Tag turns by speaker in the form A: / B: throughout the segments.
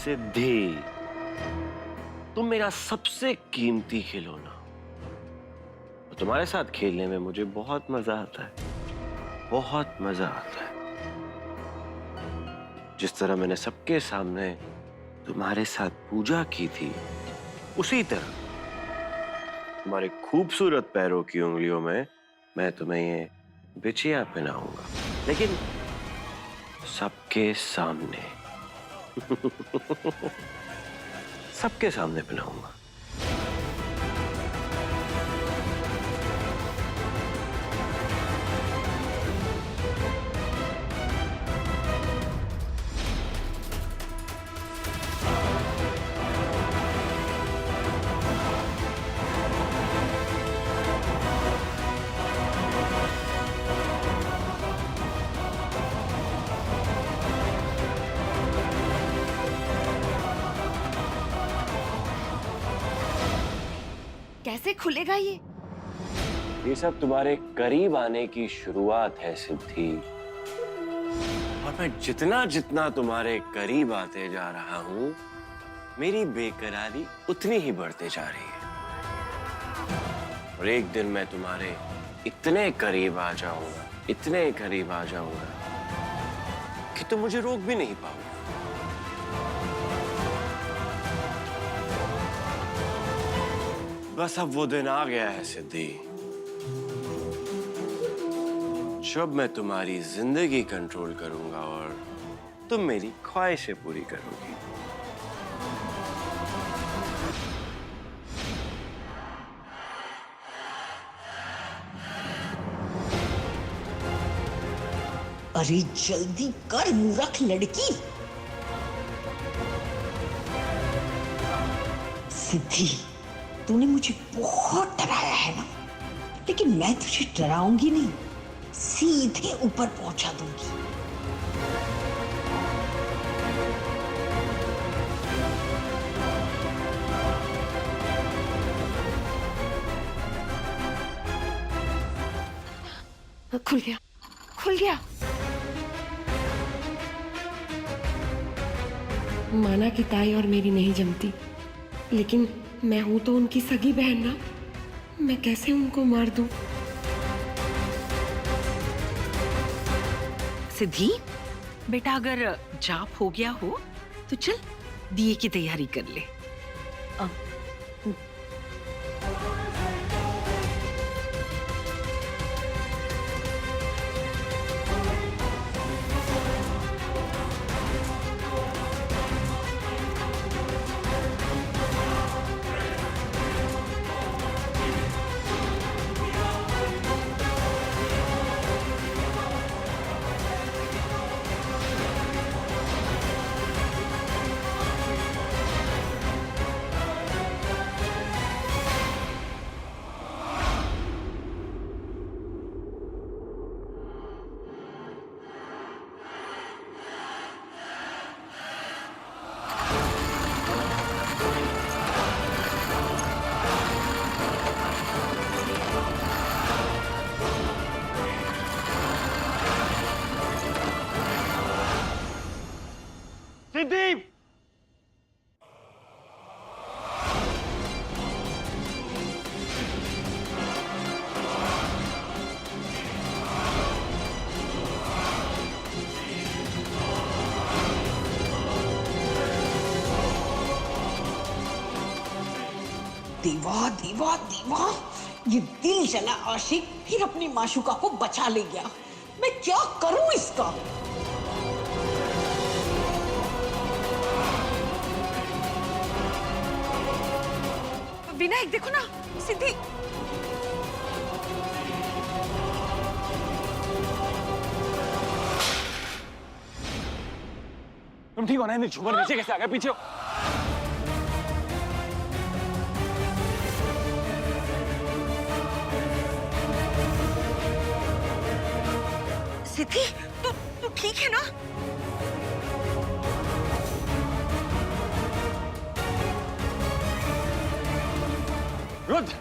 A: सिद्धि, तुम मेरा सबसे कीमती खिलौना। तुम्हारे साथ खेलने में मुझे बहुत मजा आता है, बहुत मजा आता है। जिस तरह मैंने सबके सामने तुम्हारे साथ पूजा की थी, उसी तरह तुम्हारे खूबसूरत पैरों की उंगलियों में मैं तुम्हें ये बिछिया पहनाऊंगा, लेकिन सबके सामने। सबके सामने पहनाऊंगा।
B: कैसे खुलेगा ये?
A: ये सब तुम्हारे करीब आने की शुरुआत है सिद्धि, और मैं जितना जितना तुम्हारे करीब आते जा रहा हूं, मेरी बेकरारी उतनी ही बढ़ते जा रही है। और एक दिन मैं तुम्हारे इतने करीब आ जाऊंगा, इतने करीब आ जाऊंगा कि तुम मुझे रोक भी नहीं पाओगे। बस अब वो दिन आ गया है सिद्धि, जब मैं तुम्हारी जिंदगी कंट्रोल करूंगा और तुम मेरी ख्वाहिशें पूरी करोगी।
C: अरे जल्दी कर मूर्ख लड़की। सिद्धि, तूने मुझे बहुत डराया है ना, लेकिन मैं तुझे डराऊंगी नहीं, सीधे ऊपर पहुंचा दूंगी।
B: खुल गया, खुल गया। माना कि ताई और मेरी नहीं जमती, लेकिन मैं हूं तो उनकी सगी बहन ना। मैं कैसे उनको मार दूं?
D: सिद्धि बेटा, अगर जाप हो गया हो तो चल दिए की तैयारी कर ले।
A: सिद्धि,
C: देवा देवा देवा, ये दिल जला आशिक फिर अपनी माशूका को बचा ले गया। मैं क्या करूं इसका?
D: विनायक देखो ना, सिद्धि।
E: तुम ठीक हो ना? झूमर नीचे कैसे आ गया? पीछे हो।
D: सिद्धि तू ठीक है ना?
E: रुद्र,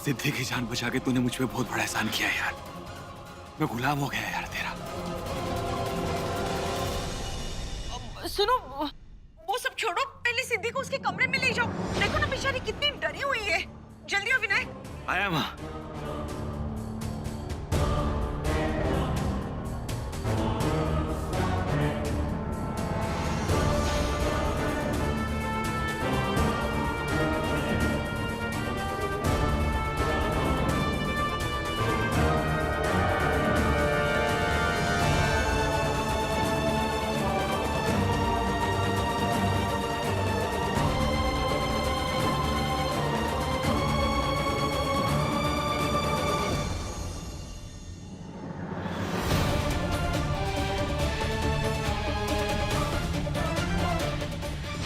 E: सिद्धि की जान बचा के तूने मुझ पे बहुत बड़ा एहसान किया यार। मैं गुलाम हो गया यार तेरा।
D: सुनो, वो सब छोड़ो, पहले सिद्धि को उसके कमरे में ले जाओ। देखो ना बेचारी कितनी डरी हुई है। जल्दी आओ विनायक।
E: आया माँ।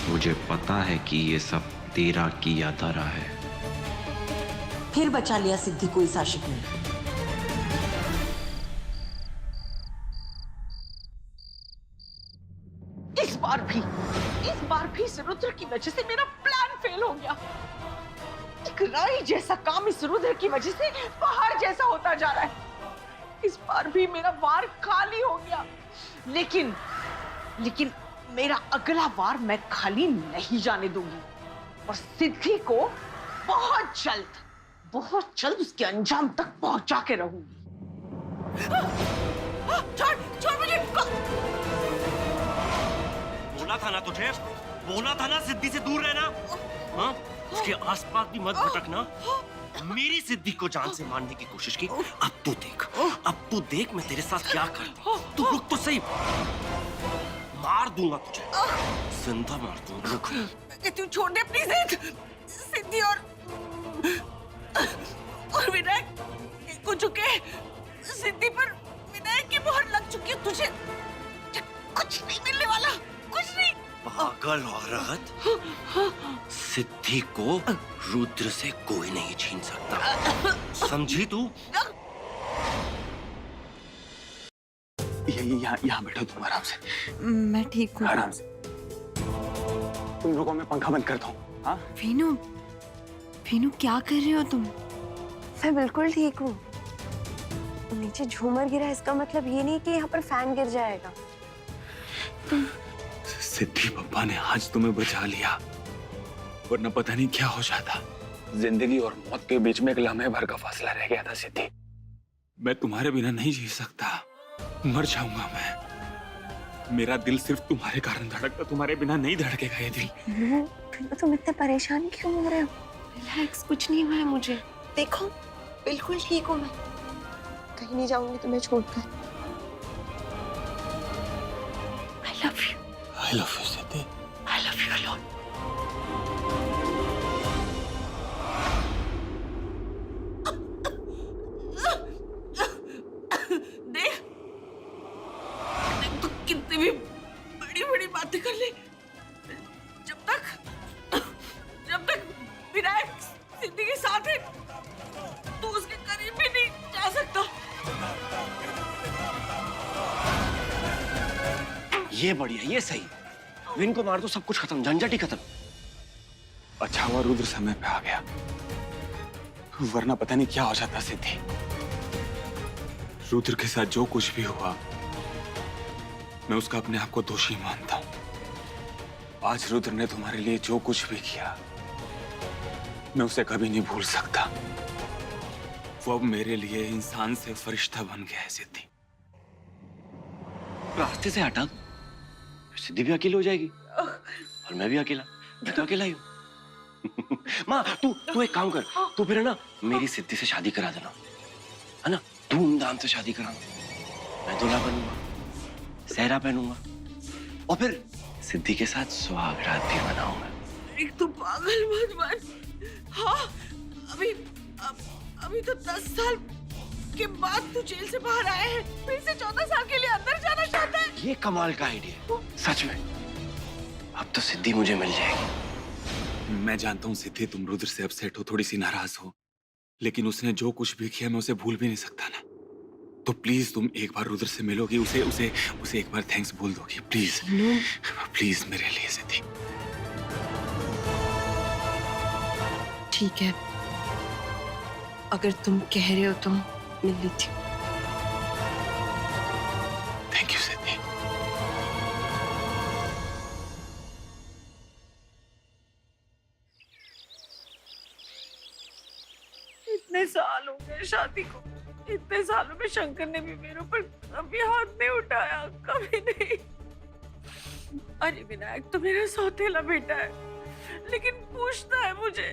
A: मुझे पता है कि ये सब तेरा किया धरा है।
C: फिर बचा लिया सिद्धि को इस आशिक ने।
D: इस बार भी रुद्र की वजह से मेरा प्लान फेल हो गया। एक राई जैसा काम इस रुद्र की वजह से पहाड़ जैसा होता जा रहा है। इस बार भी मेरा वार खाली हो गया। लेकिन मेरा अगला वार मैं खाली नहीं जाने दूंगी और सिद्धि को बहुत जल्द उसके अंजाम तक पहुंचा के रहूंगी। छोड़ मुझे।
A: बोला था ना सिद्धि से दूर रहना। हाँ? उसके आसपास भी मत भटकना। मेरी सिद्धि को जान से मारने की कोशिश की। अब तू देख मैं तेरे साथ क्या करता। तू रुक तो सही। मार दूंगा तुझे, जिंदा मार दूंगा। रुक।
D: तू छोड़ दे अपनी जिद। सिद्धि और विनायक को चुके। सिद्धि पर विनायक की मोहर लग चुकी है। तुझे कुछ नहीं मिलने वाला, कुछ नहीं।
A: पागल औरत, सिद्धि को रुद्र से कोई नहीं छीन सकता, समझी तू?
E: यहाँ बैठो तुम आराम से।
F: मैं ठीक हूँ।
E: आराम से। तुम रुको, मैं पंखा बंद करता हूँ। हाँ?
F: वीनू क्या कर रहे हो तुम?
G: मैं बिल्कुल ठीक हूँ। नीचे झूमर गिरा, इसका मतलब ये नहीं कि यहाँ पर फैन गिर जाएगा।
E: सिद्धि पप्पा ने आज तुम्हें बचा लिया, वरना पता नहीं क्या हो जाता। जिंदगी और मौत के बीच में एक लम्हे भर का फासला रह गया था सिद्धि। मैं तुम्हारे बिना नहीं जी सकता, मर जाऊंगा मैं। मेरा दिल सिर्फ तुम्हारे कारण धड़कता, तुम्हारे बिना नहीं धड़केगा ये दिल।
G: तुम इतने परेशान क्यों हो रहे हो?
B: रिलैक्स, कुछ नहीं हुआ है मुझे।
G: देखो बिल्कुल ठीक हूँ मैं, कहीं नहीं जाऊंगी तुम्हें छोड़कर।
E: I love you Siddhi.
B: I love you a lot.
D: देख तू कितनी भी बड़ी बातें कर ले, जब तक विनायक सिद्धि के साथ है तो उसके करीब भी नहीं जा सकता।
A: ये बढ़िया, ये सही। विन को मार दो, सब कुछ खत्म, झंझट ही खत्म।
E: अच्छा हुआ रुद्र समय पे आ गया, वरना पता नहीं क्या हो जाता सिद्धि। रुद्र के साथ जो कुछ भी हुआ मैं उसका अपने आप को दोषी मानता हूं। आज रुद्र ने तुम्हारे लिए जो कुछ भी किया मैं उसे कभी नहीं भूल सकता। वो अब मेरे लिए इंसान से फरिश्ता बन गया है सिद्धि।
A: रास्ते से हटा, सिद्धि भी अकेली हो जाएगी और मैं भी अकेला। मैं तो अकेला ही हूँ। माँ तू एक काम कर, तू फिर है ना मेरी सिद्धि से शादी करा देना, है ना? धूमधाम से शादी कराना। मैं दूल्हा बनूंगा, सेहरा पहनूंगा और फिर सिद्धि के साथ सुहाग रात भी मनाऊंगा।
D: एक तो पागल मत बन। हाँ, अभी तो 10 साल के बाद तू जेल से बाहर आया है, फिर से 14 साल के लिए अंदर जाना चाहता है।
A: ये कमाल का आइडिया, सच में। अब तो सिद्धि मुझे मिल जाएगी।
E: मैं जानता हूँ सिद्धि तुम रुद्र से अपसेट हो, थोड़ी सी नाराज हो, लेकिन उसने जो कुछ भी किया मैं उसे भूल भी नहीं सकता ना। तो प्लीज तुम एक बार रुद्र से मिलोगी, उसे एक बार थैंक्स बोल दोगी प्लीज। प्लीज मेरे लिए सिद्धि।
B: ठीक है,
F: अगर तुम कह रहे हो तो मिल लीजिए।
E: थैंक यू सिद्धि।
D: इतने साल हो गए शादी को, इतने सालों में शंकर ने भी मेरे ऊपर कभी हाथ नहीं उठाया, कभी नहीं। अरे विनायक तो मेरा सौतेला बेटा है, लेकिन पूछता है मुझे,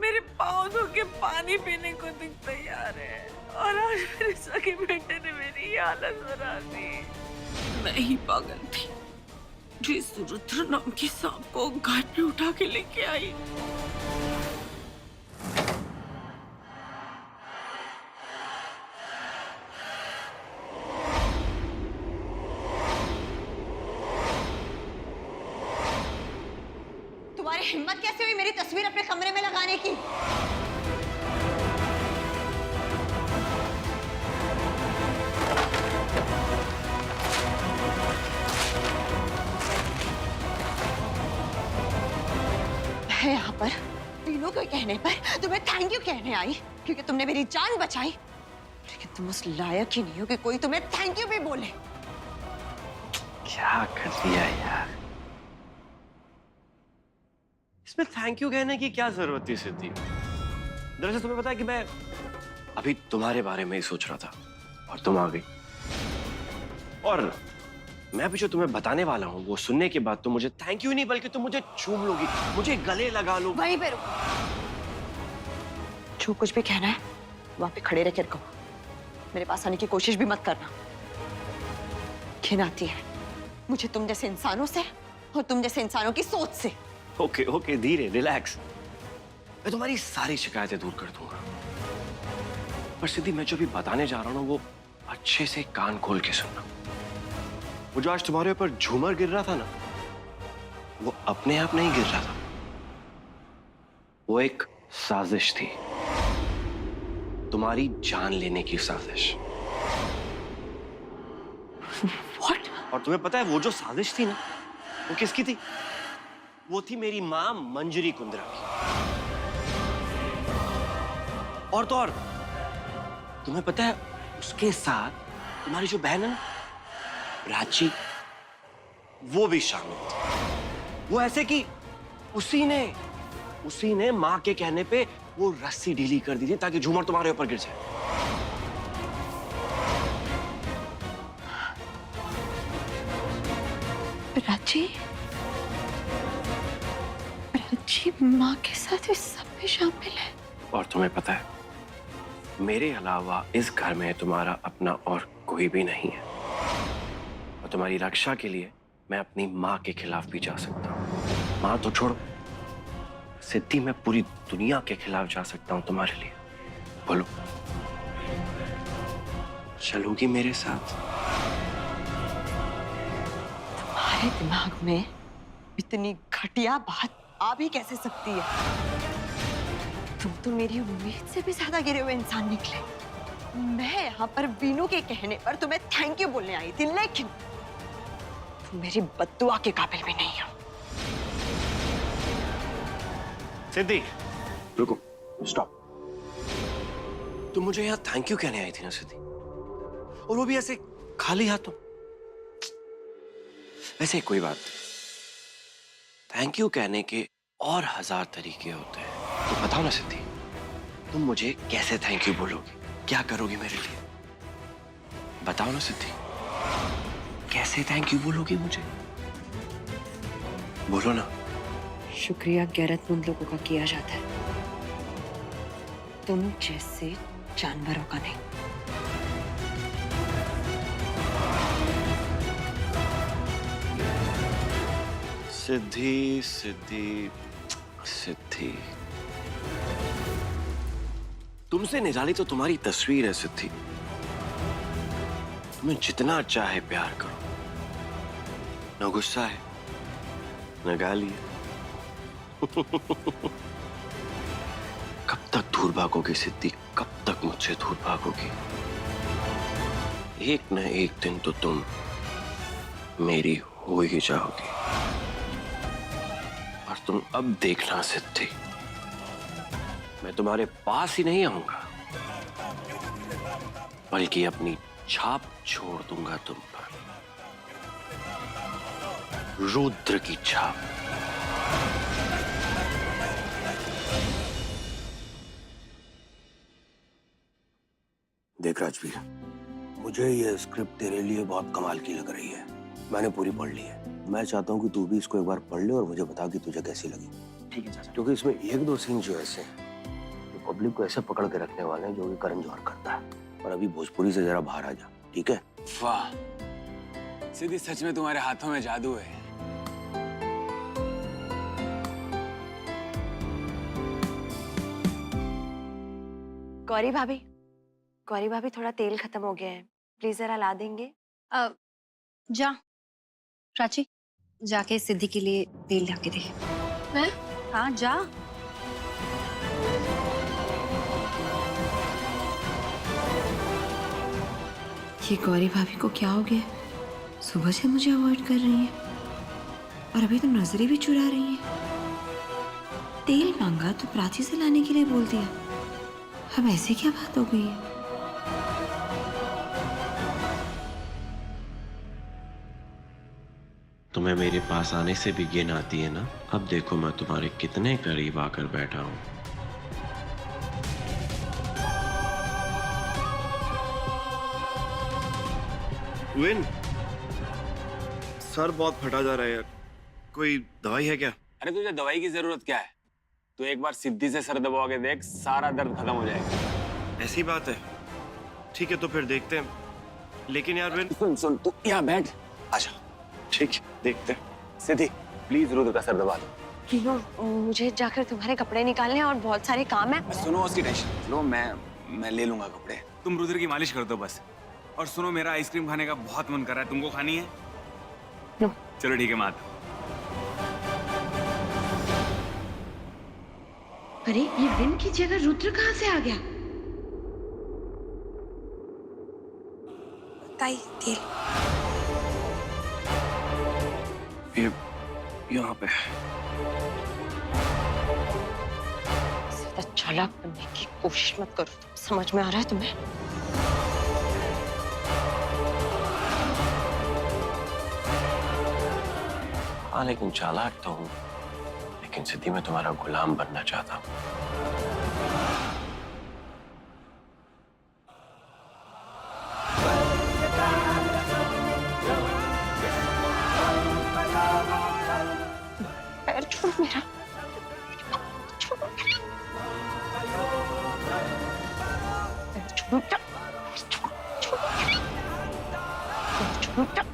D: मेरे पाँव धो के पानी पीने को तैयार है, और आज मेरे सगे बेटे ने मेरी ये हालत बना दी। मैं ही पागल थी जो इस रुद्र नाम की सांप को घाट में उठा के लेके आई।
C: तुम्हारी हिम्मत कैसे हुई मेरी तस्वीर अपने कमरे में लगाने की? मैं यहाँ पर तीनों के कहने पर तुम्हें थैंक यू कहने आई, क्योंकि तुमने मेरी जान बचाई, लेकिन तुम उस लायक ही नहीं हो कि कोई तुम्हें थैंक यू भी बोले।
A: क्या कर दिया यार, इसमें थैंक यू कहने की क्या जरूरत थी सिद्धि? दरअसल तुम्हें पता है कि मैं अभी तुम्हारे बारे में ही सोच रहा था और तुम आ गई, और मैं भी जो तुम्हें बताने वाला हूँ वो सुनने के बाद तुम मुझे थैंक यू नहीं बल्कि तुम मुझे चूम लोगी, मुझे गले लगा लो।
C: वहीं पे रुको, जो कुछ भी कहना है वहां पे खड़े रहकर कहो, मेरे पास आने की कोशिश भी मत करना। घिन आती है मुझे तुम जैसे इंसानों से और तुम जैसे इंसानों की सोच से।
A: ओके ओके, धीरे, रिलैक्स, मैं तुम्हारी सारी शिकायतें दूर कर दूंगा। पर सिद्धि, मैं जो भी बताने जा रहा हूँ वो अच्छे से कान खोल के सुनना। वो जो आज तुम्हारे ऊपर झूमर गिर रहा था ना, वो अपने आप नहीं गिर रहा था, वो एक साजिश थी, तुम्हारी जान लेने की साजिश।
C: What?
A: और तुम्हें पता है वो जो साजिश थी ना, वो किसकी थी? वो थी मेरी मां मंजरी कुंद्रा की। और तो और तुम्हें पता है उसके साथ तुम्हारी जो बहन है ना प्राची, वो भी शामिल थी। वो ऐसे कि उसी ने मां के कहने पे वो रस्सी ढीली कर दी थी ताकि झूमर तुम्हारे ऊपर गिर जाए।
C: प्राची माँ के साथ इस सब में शामिल है।
A: और तुम्हें पता है मेरे अलावा इस घर में तुम्हारा अपना और कोई भी नहीं है, और तुम्हारी रक्षा के लिए मैं अपनी माँ के खिलाफ भी जा सकता हूँ। माँ तो छोड़ो सिद्धि, मैं पूरी दुनिया के खिलाफ जा सकता हूँ तुम्हारे लिए। बोलो, चलोगी मेरे साथ?
C: तुम्हारे दिमाग में इतनी घटिया बात आ भी कैसे सकती है? तुम तो मेरी उम्मीद से भी ज्यादा गिरे हुए इंसान निकले। मैं यहाँ पर वीनू के कहने पर तुम्हें थैंक यू बोलने आई थी, लेकिन तुम मेरी बद्दुआ के काबिल भी नहीं हो।
A: सिद्धि, रुको, स्टॉप। तुम मुझे यहाँ थैंक यू कहने आई थी ना सिद्धि, और वो भी ऐसे खाली हाथों? वैसे कोई बात नहीं, थैंक यू कहने के और 1000 तरीके होते हैं। तो बताओ ना सिद्धि, तुम मुझे कैसे थैंक यू बोलोगी? क्या करोगी मेरे लिए? बताओ ना सिद्धि, कैसे थैंक यू बोलोगी मुझे? बोलो ना।
C: शुक्रिया गैरतमंद लोगों का किया जाता है, तुम जैसे जानवरों का नहीं।
A: सिद्धि सिद्धि सिद्धि, तुमसे निराली तो तुम्हारी तस्वीर है सिद्धि। तुम्हें जितना चाहे प्यार करो, न गुस्सा है न गाली है। कब तक दूर भागोगी सिद्धि, कब तक मुझसे दूर भागोगी? एक न एक दिन तो तुम मेरी हो ही जाओगी। और तुम अब देखना सिद्धि, मैं तुम्हारे पास ही नहीं आऊंगा, बल्कि अपनी छाप छोड़ दूंगा तुम पर, रुद्र की छाप।
H: देख राजवीर, मुझे ये स्क्रिप्ट तेरे लिए बहुत कमाल की लग रही है। मैंने पूरी पढ़ ली है। मैं चाहता हूँ कि तू भी इसको एक बार पढ़ ले और मुझे बता कि तुझे कैसी लगी।
E: ठीक है चाचा।
H: क्योंकि इसमें एक दो सीन जो ऐसे हैं जो पब्लिक को ऐसे पकड़ के रखने वाले हैं जो कि करण जौहर करता है। और अभी भोजपुरी से जरा बाहर आ जा, ठीक है?
E: वाह सिद्धि, सच में तुम्हारे हाथों में जादू है।
G: गौरी भाभी थोड़ा तेल खत्म हो गया है, प्लीज जरा ला देंगे।
F: जा प्राची, जाके सिद्धि के लिए तेल ला के दे।
G: मैं?
F: हाँ जा। ये गौरी भाभी को क्या हो गया? सुबह से मुझे अवॉइड कर रही है और अभी तो नजरें भी चुरा रही है। तेल मांगा तो प्राची से लाने के लिए बोल दिया। अब ऐसी क्या बात हो गई है?
A: तुम्हें मेरे पास आने से भी घिन आती है ना? अब देखो मैं तुम्हारे कितने करीब आकर बैठा हूं।
I: विन, सर बहुत फटा जा रहा है यार, कोई दवाई है क्या?
E: अरे तुझे दवाई की जरूरत क्या है? तू एक बार सिद्धि से सर दबा के देख, सारा दर्द खत्म हो जाएगा।
I: ऐसी बात है? ठीक है तो फिर देखते हैं। लेकिन यार विन,
E: सुन सुन, तू यहाँ बैठ। अच्छा
I: ठीक है देखते हैं।
E: सिद्धि प्लीज रुद्र का सर दबा दो।
G: तीनों, मुझे जाकर तुम्हारे कपड़े निकालने हैं और बहुत सारे काम है।
E: सुनो, उसकी टेंशन लो, मैं ले लूंगा कपड़े। तुम रुद्र की मालिश कर दो बस। और सुनो, मेरा आइसक्रीम खाने का बहुत मन कर रहा है, तुमको खानी है?
G: नो।
E: चलो ठीक है, मात।
B: अरे ये विन की जगह रुद्र कहाँ से आ गया?
F: ताई तेल।
I: ये यहाँ पे
C: ज्यादा चालाक बनने की कोशिश मत करो। समझ में आ रहा है तुम्हें?
A: हाँ लेकिन चालाक तो हूँ, लेकिन सिद्धि मैं तुम्हारा गुलाम बनना चाहता हूँ।
C: पैर छोड़ मेरा। छोड़। पैर छोड़। छोड़। छोड़।